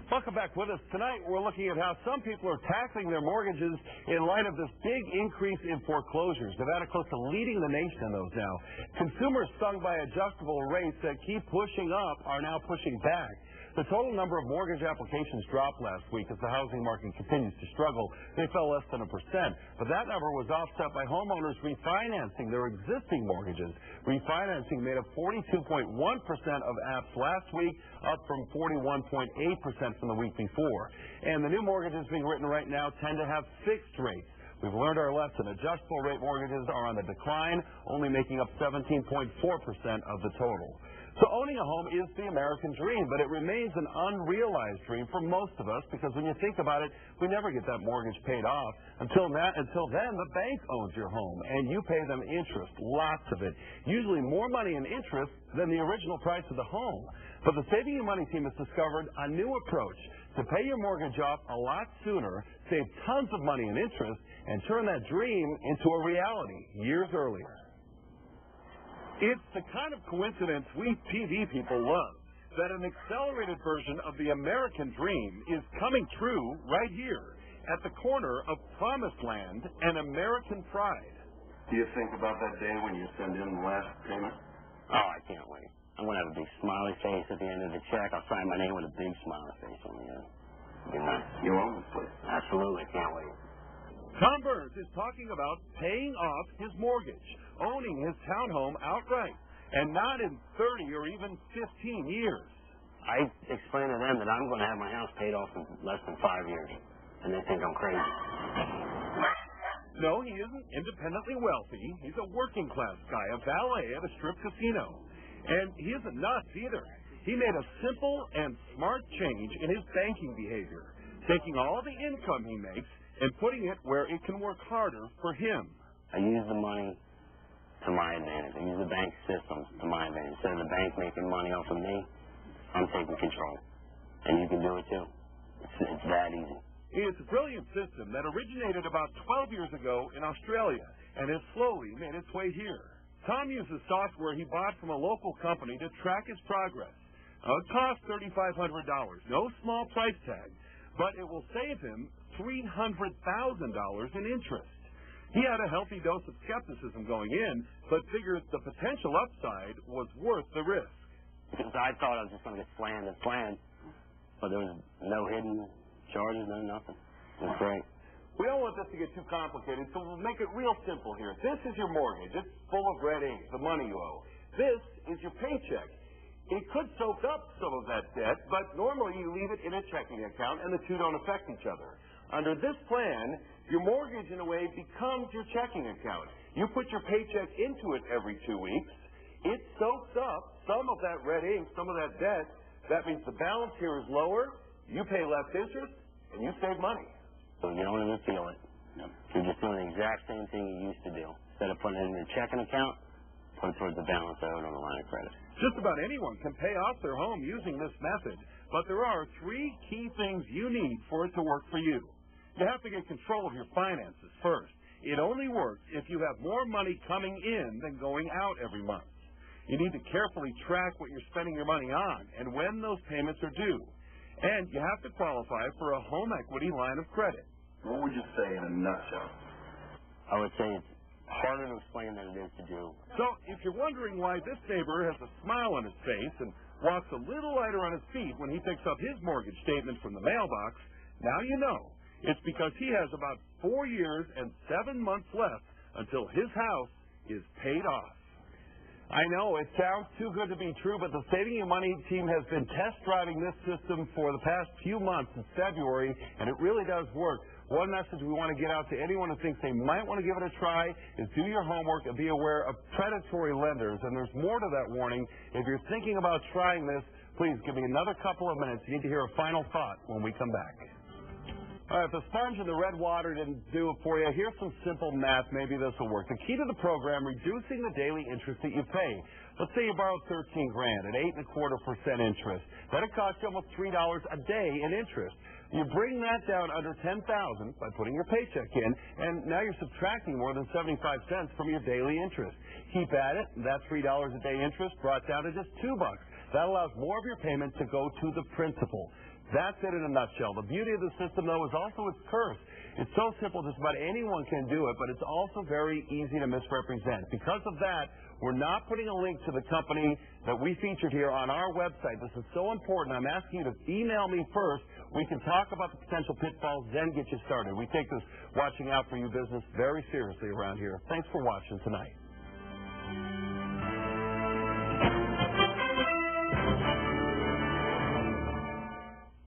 Welcome back with us. Tonight, we're looking at how some people are tackling their mortgages in light of this big increase in foreclosures. Nevada close to leading the nation in those now. Consumers stung by adjustable rates that keep pushing up are now pushing back. The total number of mortgage applications dropped last week as the housing market continues to struggle. They fell less than 1%, but that number was offset by homeowners refinancing their existing mortgages. Refinancing made up 42.1% of apps last week, up from 41.8% from the week before. And the new mortgages being written right now tend to have fixed rates. We've learned our lesson. Adjustable rate mortgages are on the decline, only making up 17.4% of the total. So owning a home is the American dream, but it remains an unrealized dream for most of us because when you think about it, we never get that mortgage paid off. Until then, the bank owns your home, and you pay them interest, lots of it, usually more money in interest than the original price of the home. But the Saving You Money team has discovered a new approach to pay your mortgage off a lot sooner, save tons of money in interest, and turn that dream into a reality years earlier. It's the kind of coincidence we TV people love, that an accelerated version of the American dream is coming true right here at the corner of Promised Land and American Pride. Do you think about that day when you send in the last payment? Oh, I can't wait. I'm going to have a big smiley face at the end of the check. I'll sign my name with a big smiley face on the end. It'll be nice. You own this place? Absolutely. Can't wait. Tom Burns is talking about paying off his mortgage, owning his townhome outright, and not in 30 or even 15 years. I explained to them that I'm going to have my house paid off in less than 5 years, and they think I'm crazy. No, he isn't independently wealthy. He's a working-class guy, a valet at a strip casino. And he isn't nuts either. He made a simple and smart change in his banking behavior, taking all the income he makes and putting it where it can work harder for him. I use the money to my advantage. I use the bank systems to my advantage. Instead of the bank making money off of me, I'm taking control. And you can do it too. It's that easy. It's a brilliant system that originated about 12 years ago in Australia and has slowly made its way here. Tom uses software he bought from a local company to track his progress. It costs $3,500, no small price tag, but it will save him $300,000 in interest. He had a healthy dose of skepticism going in, but figured the potential upside was worth the risk. Because I thought I was just going to get slammed and slammed, but there was no hidden charges, no nothing. It was great. We don't want this to get too complicated, so we'll make it real simple here. This is your mortgage. It's full of red ink, the money you owe. This is your paycheck. It could soak up some of that debt, but normally you leave it in a checking account and the two don't affect each other. Under this plan, your mortgage, in a way, becomes your checking account. You put your paycheck into it every 2 weeks. It soaks up some of that red ink, some of that debt. That means the balance here is lower, you pay less interest, and you save money. So you don't even feel it. Yep. You're just doing the exact same thing you used to do. Instead of putting it in your checking account, put it towards the balance owed on the line of credit. Just about anyone can pay off their home using this method, but there are 3 key things you need for it to work for you. You have to get control of your finances first. It only works if you have more money coming in than going out every month. You need to carefully track what you're spending your money on and when those payments are due. And you have to qualify for a home equity line of credit. What would you say in a nutshell? I would say it's harder to explain than it is to do. So if you're wondering why this neighbor has a smile on his face and walks a little lighter on his feet when he picks up his mortgage statement from the mailbox, now you know. It's because he has about 4 years and 7 months left until his house is paid off. I know, it sounds too good to be true, but the Saving You Money team has been test driving this system for the past few months since February, and it really does work. One message we want to get out to anyone who thinks they might want to give it a try is do your homework and be aware of predatory lenders. And there's more to that warning. If you're thinking about trying this, please give me another couple of minutes. You need to hear a final thought when we come back. All right, if the sponge and the red water didn't do it for you, here's some simple math. Maybe this will work. The key to the program, reducing the daily interest that you pay. Let's say you borrowed $13,000 at 8.25% interest. That'll cost you almost $3 a day in interest. You bring that down under $10,000 by putting your paycheck in, and now you're subtracting more than 75 cents from your daily interest. Keep at it, and that $3 a day interest brought down to just $2. That allows more of your payment to go to the principal. That's it in a nutshell. The beauty of the system, though, is also its curse. It's so simple, just about anyone can do it, but it's also very easy to misrepresent. Because of that, we're not putting a link to the company that we featured here on our website. This is so important. I'm asking you to email me first. We can talk about the potential pitfalls, then get you started. We take this watching out for you business very seriously around here. Thanks for watching tonight.